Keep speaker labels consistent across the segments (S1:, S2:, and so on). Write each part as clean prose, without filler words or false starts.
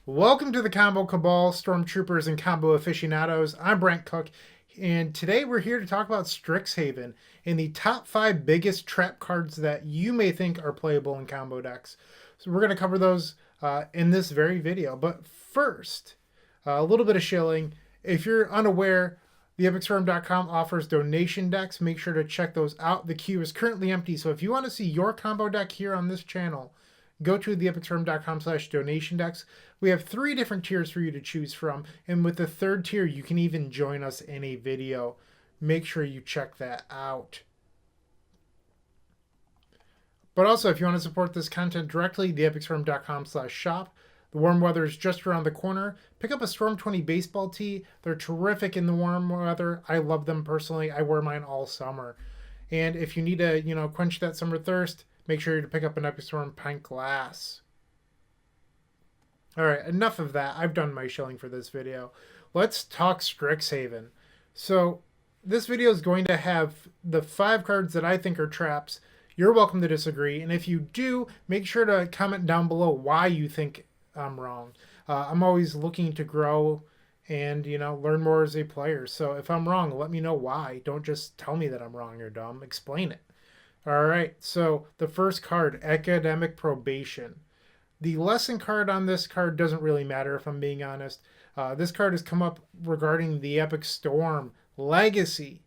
S1: Welcome to the Combo Cabal, Stormtroopers and Combo Aficionados. I'm Bryant Cook, and today we're here to talk about Strixhaven and the top 5 biggest trap cards that you may think are playable in combo decks. So we're going to cover those in this very video. But first, a little bit of shilling. If you're unaware, theepicstorm.com offers donation decks. Make sure to check those out. The queue is currently empty, so if you want to see your combo deck here on this channel, go to theepicstorm.com/donation decks. We have 3 different tiers for you to choose from, and with the 3rd tier, you can even join us in a video. Make sure you check that out. But also, if you want to support this content directly, theepicstorm.com/shop. The warm weather is just around the corner. Pick up a Storm 20 baseball tee. They're terrific in the warm weather. I love them personally. I wear mine all summer. And if you need to, quench that summer thirst, make sure to pick up an Epic Storm pint glass. All right, enough of that. I've done my shilling for this video. Let's talk Strixhaven. So this video is going to have the 5 cards that I think are traps. You're welcome to disagree. And if you do, make sure to comment down below why you think I'm wrong. I'm always looking to grow and, learn more as a player. So if I'm wrong, let me know why. Don't just tell me that I'm wrong or dumb. Explain it. All right, so the first card, Academic Probation. The lesson card on this card doesn't really matter if I'm being honest. This card has come up regarding the Epic Storm Legacy.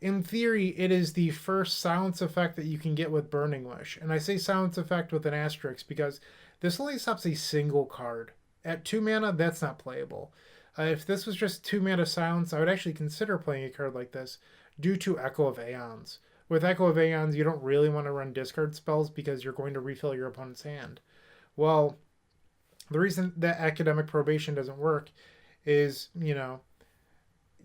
S1: In theory, it is the first silence effect that you can get with Burning Wish. And I say silence effect with an asterisk because this only stops a single card. At 2 mana, that's not playable. If this was just 2 mana silence, I would actually consider playing a card like this due to Echo of Aeons. With Echo of Aeons, you don't really want to run discard spells because you're going to refill your opponent's hand. Well, the reason that Academic Probation doesn't work is, you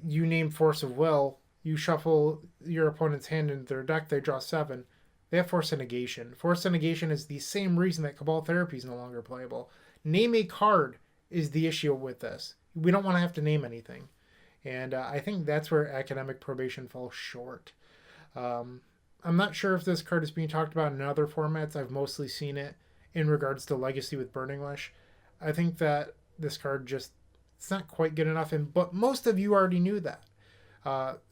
S1: name Force of Will, you shuffle your opponent's hand into their deck, they draw 7. They have Force of Negation. Force of Negation is the same reason that Cabal Therapy is no longer playable. Name a card is the issue with this. We don't want to have to name anything. And I think that's where Academic Probation falls short. I'm not sure if this card is being talked about in other formats. I've mostly seen it in regards to Legacy with Burning Wish. I think that this card it's not quite good enough, but most of you already knew that.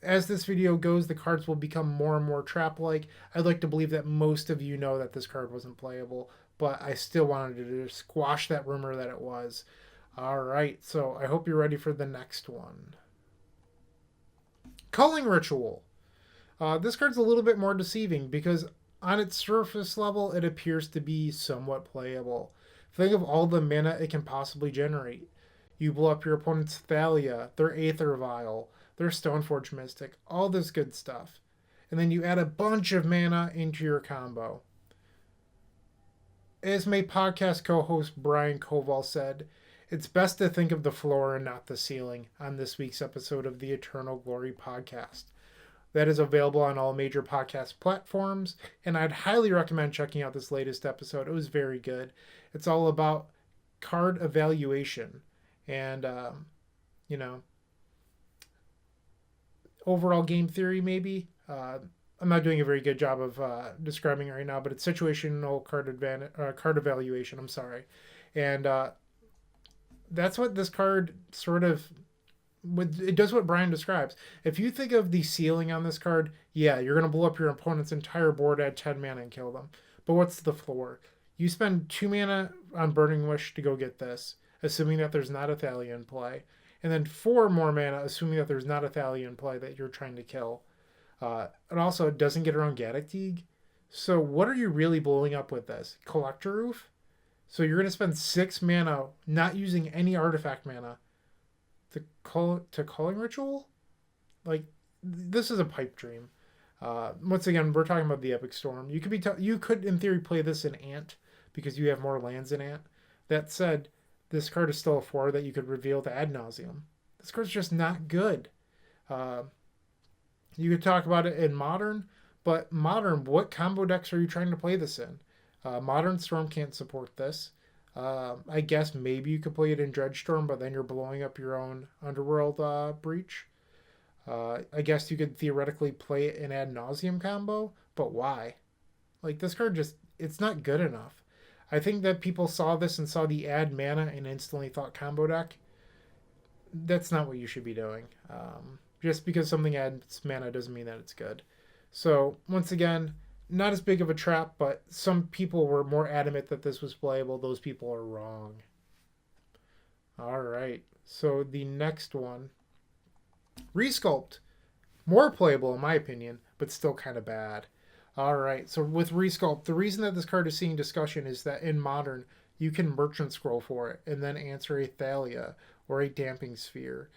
S1: As this video goes, the cards will become more and more trap-like. I'd like to believe that most of you know that this card wasn't playable, but I still wanted to squash that rumor that it was. All right, so I hope you're ready for the next one. Culling Ritual. This card's a little bit more deceiving because on its surface level, it appears to be somewhat playable. Think of all the mana it can possibly generate. You blow up your opponent's Thalia, their Aether Vial, their Stoneforge Mystic, all this good stuff. And then you add a bunch of mana into your combo. As my podcast co-host Brian Koval said, it's best to think of the floor and not the ceiling on this week's episode of the Eternal Glory podcast. That is available on all major podcast platforms, and I'd highly recommend checking out this latest episode. It was very good. It's all about card evaluation and, overall game theory, maybe. I'm not doing a very good job of describing it right now, but it's situational card evaluation. I'm sorry. And that's what this card sort of... It does what Brian describes. If you think of the ceiling on this card, yeah, you're going to blow up your opponent's entire board, add 10 mana, and kill them. But what's the floor? You spend 2 mana on Burning Wish to go get this, assuming that there's not a Thalia in play. And then 4 more mana, assuming that there's not a Thalia in play that you're trying to kill. And also, it doesn't get around Gaddock. So what are you really blowing up with this? Collector Roof? So you're going to spend 6 mana not using any artifact mana to Culling Ritual? Like, this is a pipe dream. Once again, we're talking about the Epic Storm. You could in theory play this in Ant because you have more lands in Ant. That said, this card is still a 4 that you could reveal to ad nauseum. This card's just not good. You could talk about it in Modern, but Modern, what combo decks are you trying to play this in? Modern Storm can't support this. I guess maybe you could play it in Dreadstorm, but then you're blowing up your own Underworld Breach. I guess you could theoretically play it in Ad Nauseam combo, but why? Like, this card it's not good enough. I think that people saw this and saw the add mana and instantly thought combo deck. That's not what you should be doing. Just because something adds mana doesn't mean that it's good. So, once again, not as big of a trap, but some people were more adamant that this was playable. Those people are wrong. All right. So, the next one, Resculpt. More playable, in my opinion, but still kind of bad. All right. So, with Resculpt, the reason that this card is seeing discussion is that in Modern, you can Merchant Scroll for it and then answer a Thalia or a Damping Sphere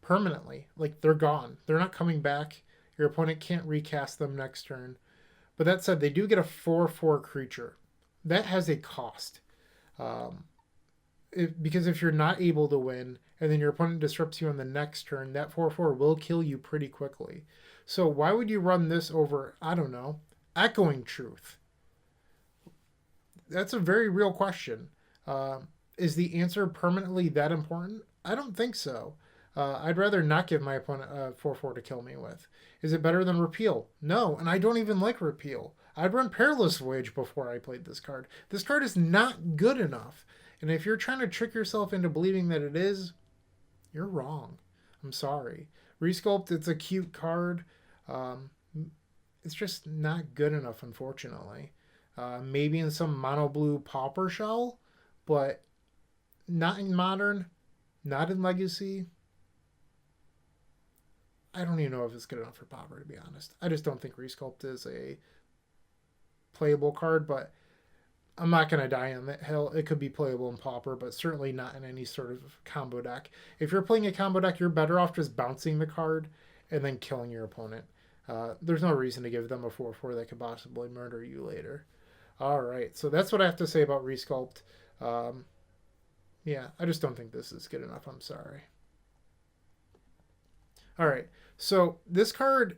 S1: permanently. Like, they're gone. They're not coming back. Your opponent can't recast them next turn. But that said, they do get a 4/4 creature. That has a cost. Um, because if you're not able to win and then your opponent disrupts you on the next turn, that 4/4 will kill you pretty quickly. So why would you run this over, I don't know, Echoing Truth? That's a very real question. Is the answer permanently that important? I don't think so. I'd rather not give my opponent a 4/4 to kill me with. Is it better than Repeal? No, and I don't even like Repeal. I'd run Perilous Voyage before I played this card. This card is not good enough. And if you're trying to trick yourself into believing that it is, you're wrong. I'm sorry. Resculpt, it's a cute card. Um, it's just not good enough, unfortunately. Maybe in some mono blue Pauper shell, but not in Modern, not in Legacy. I don't even know if it's good enough for Pauper, to be honest. I just don't think Resculpt is a playable card, but I'm not going to die on that hill. It could be playable in Pauper, but certainly not in any sort of combo deck. If you're playing a combo deck, you're better off just bouncing the card and then killing your opponent. There's no reason to give them a 4/4 that could possibly murder you later. All right, so that's what I have to say about Resculpt. Yeah, I just don't think this is good enough. I'm sorry. All right, so this card,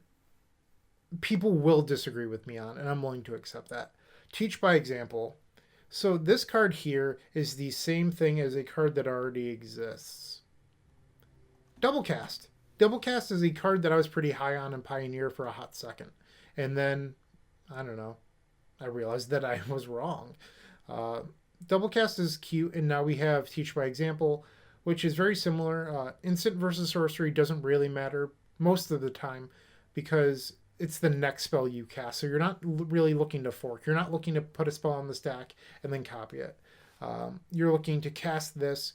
S1: people will disagree with me on, and I'm willing to accept that. Teach by example. So this card here is the same thing as a card that already exists. Doublecast. Doublecast is a card that I was pretty high on in Pioneer for a hot second. And then, I don't know, I realized that I was wrong. Doublecast is cute, and now we have Teach by Example, which is very similar. Instant versus sorcery doesn't really matter most of the time because it's the next spell you cast. So you're not really looking to fork. You're not looking to put a spell on the stack and then copy it. You're looking to cast this,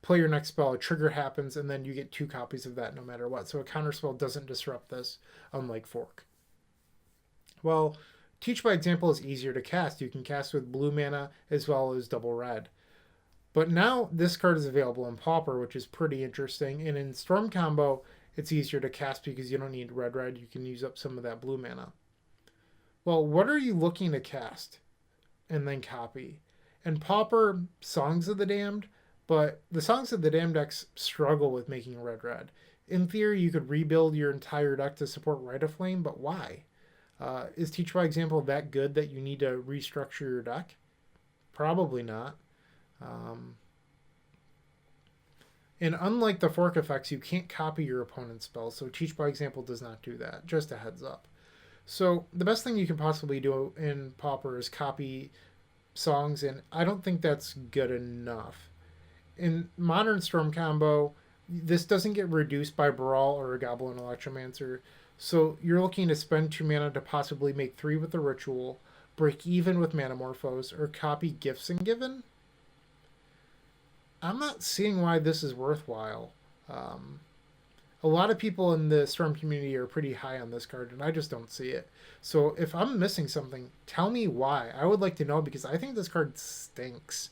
S1: play your next spell, a trigger happens, and then you get 2 copies of that no matter what. So a counterspell doesn't disrupt this, unlike fork. Well, Teach by Example is easier to cast. You can cast with blue mana as well as double red. But now this card is available in Pauper, which is pretty interesting. And in Storm Combo, it's easier to cast because you don't need red. You can use up some of that blue mana. Well, what are you looking to cast and then copy? And Pauper, Songs of the Damned, but the Songs of the Damned decks struggle with making red. In theory, you could rebuild your entire deck to support Rite of Flame, but why? Is Teach by Example that good that you need to restructure your deck? Probably not. And unlike the fork effects, you can't copy your opponent's spells, so Teach by Example does not do that. Just a heads up. So the best thing you can possibly do in Pauper is copy songs, and I don't think that's good enough. In Modern Storm Combo, this doesn't get reduced by Brawl or a Goblin Electromancer, so you're looking to spend 2 mana to possibly make 3 with the Ritual, break even with Manamorphose, or copy Gifts and Given. I'm not seeing why this is worthwhile. A lot of people in the Storm community are pretty high on this card, and I just don't see it. So if I'm missing something, tell me why. I would like to know because I think this card stinks.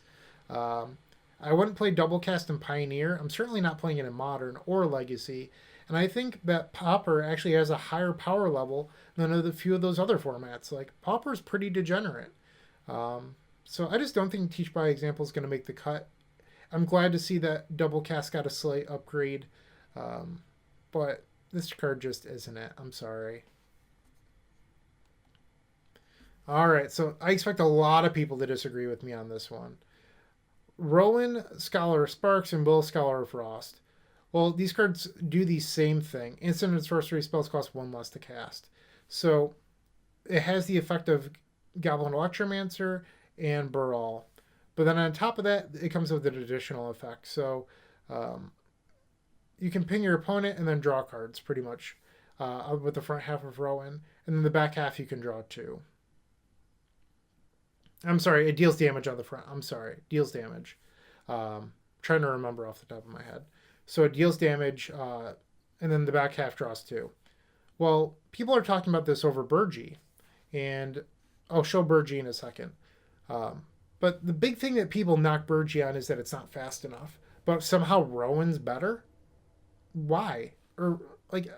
S1: I wouldn't play Doublecast in Pioneer. I'm certainly not playing it in Modern or Legacy. And I think that Pauper actually has a higher power level than a few of those other formats. Like, Pauper's pretty degenerate. So I just don't think Teach by Example is going to make the cut. I'm glad to see that Doublecast got a slight upgrade. But this card just isn't it. I'm sorry. All right, so I expect a lot of people to disagree with me on this one. Rowan, Scholar of Sparks, and Will, Scholar of Frost. Well, these cards do the same thing. Instant and sorcery spells cost 1 less to cast. So it has the effect of Goblin Electromancer and Burrell. But then on top of that, it comes with an additional effect. So um, you can ping your opponent and then draw cards pretty much with the front half of Rowan. And then the back half you can draw too. I'm sorry, it deals damage on the front. I'm sorry, deals damage. Trying to remember off the top of my head. So it deals damage, and then the back half draws two. Well, people are talking about this over Burgie, and I'll show Burgie in a second. Um, but the big thing that people knock Burgie on is that it's not fast enough. But somehow Rowan's better. Why? Or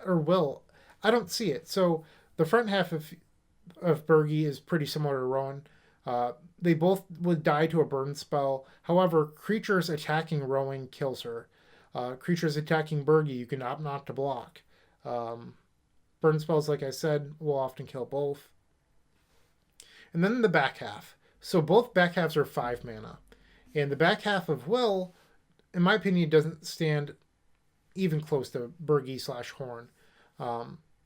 S1: will? I don't see it. So the front half of Burgie is pretty similar to Rowan. They both would die to a burn spell. However, creatures attacking Rowan kills her. Creatures attacking Burgie, you can opt not to block. Burn spells, like I said, will often kill both. And then the back half. So both back halves are 5 mana. And the back half of Will, in my opinion, doesn't stand even close to Burgie / Horn.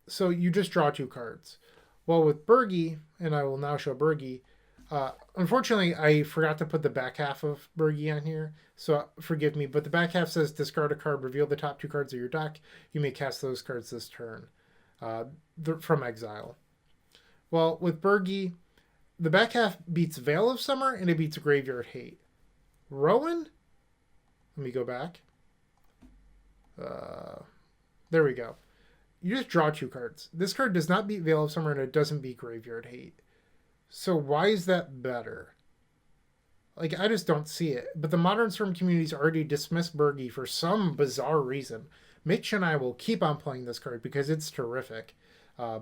S1: So you just draw 2 cards. Well, with Burgie, and I will now show Burgie, unfortunately, I forgot to put the back half of Burgie on here, so forgive me. But the back half says discard a card, reveal the top 2 cards of your deck. You may cast those cards this turn from exile. Well, with Burgie, the back half beats Veil of Summer and it beats Graveyard Hate. Rowan? Let me go back. There we go. You just draw 2 cards. This card does not beat Veil of Summer and it doesn't beat Graveyard Hate. So why is that better? Like, I just don't see it. But the Modern Storm community's already dismissed Burgie for some bizarre reason. Mitch and I will keep on playing this card because it's terrific.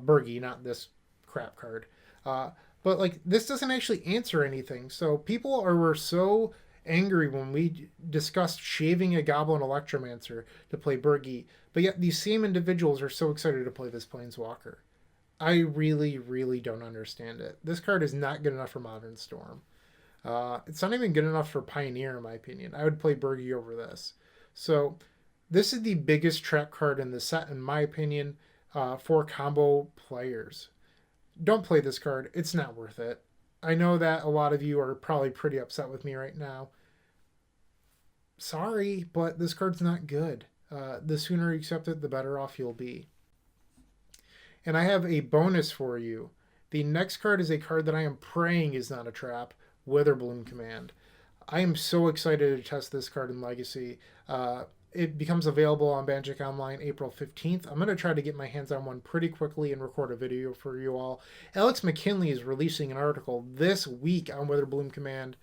S1: Burgie, not this crap card. But, like, this doesn't actually answer anything. So people were so angry when we discussed shaving a Goblin Electromancer to play Burgie. But yet these same individuals are so excited to play this Planeswalker. I really, really don't understand it. This card is not good enough for Modern Storm. It's not even good enough for Pioneer, in my opinion. I would play Burgie over this. So this is the biggest trap card in the set, in my opinion, for combo players. Don't play this card. It's not worth it. I know that a lot of you are probably pretty upset with me right now. Sorry, but this card's not good. The sooner you accept it, the better off you'll be. And I have a bonus for you. The next card is a card that I am praying is not a trap, Witherbloom Command. I am so excited to test this card in Legacy. It becomes available on Magic Online April 15th. I'm going to try to get my hands on one pretty quickly and record a video for you all. Alex McKinley is releasing an article this week on Witherbloom Command.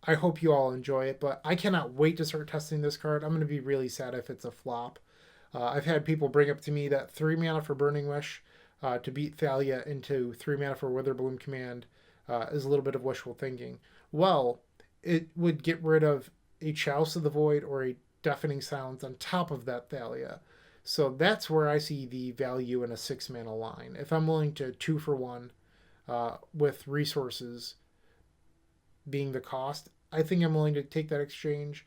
S1: I hope you all enjoy it, but I cannot wait to start testing this card. I'm going to be really sad if it's a flop. I've had people bring up to me that 3 mana for Burning Wish to beat Thalia into 3 mana for Witherbloom Command is a little bit of wishful thinking. Well, it would get rid of a Chalice of the Void or a Deafening Silence on top of that Thalia. So that's where I see the value in a 6 mana line. If I'm willing to 2 for 1 with resources being the cost, I think I'm willing to take that exchange.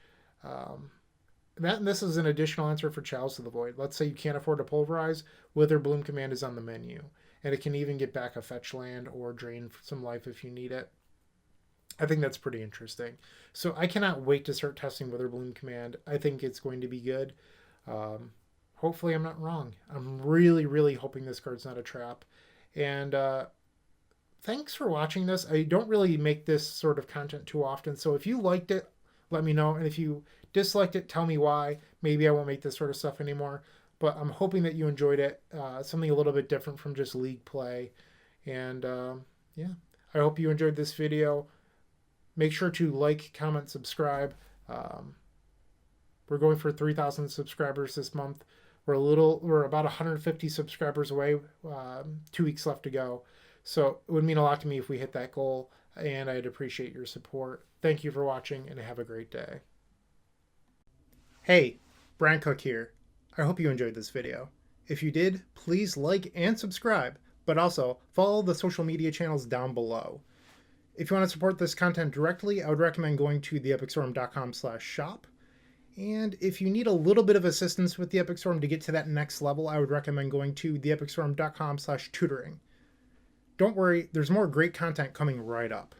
S1: This is an additional answer for Chalice of the Void. Let's say you can't afford to Pulverize, Witherbloom Command is on the menu. And it can even get back a fetch land or drain some life if you need it. I think that's pretty interesting. So I cannot wait to start testing Witherbloom Command. I think it's going to be good. Hopefully I'm not wrong. I'm really, really hoping this card's not a trap. And thanks for watching this. I don't really make this sort of content too often. So if you liked it, let me know. And if you disliked it, tell me why. Maybe I won't make this sort of stuff anymore. But I'm hoping that you enjoyed it. Something a little bit different from just League play. And yeah, I hope you enjoyed this video. Make sure to like, comment, subscribe. We're going for 3,000 subscribers this month. We're about 150 subscribers away. 2 weeks left to go. So it would mean a lot to me if we hit that goal. And I'd appreciate your support. Thank you for watching and have a great day. Hey, Bryant Cook here. I hope you enjoyed this video. If you did, please like and subscribe, but also follow the social media channels down below. If you want to support this content directly, I would recommend going to theepicstorm.com/shop. And if you need a little bit of assistance with the Epic Storm to get to that next level, I would recommend going to theepicstorm.com/tutoring. Don't worry, there's more great content coming right up.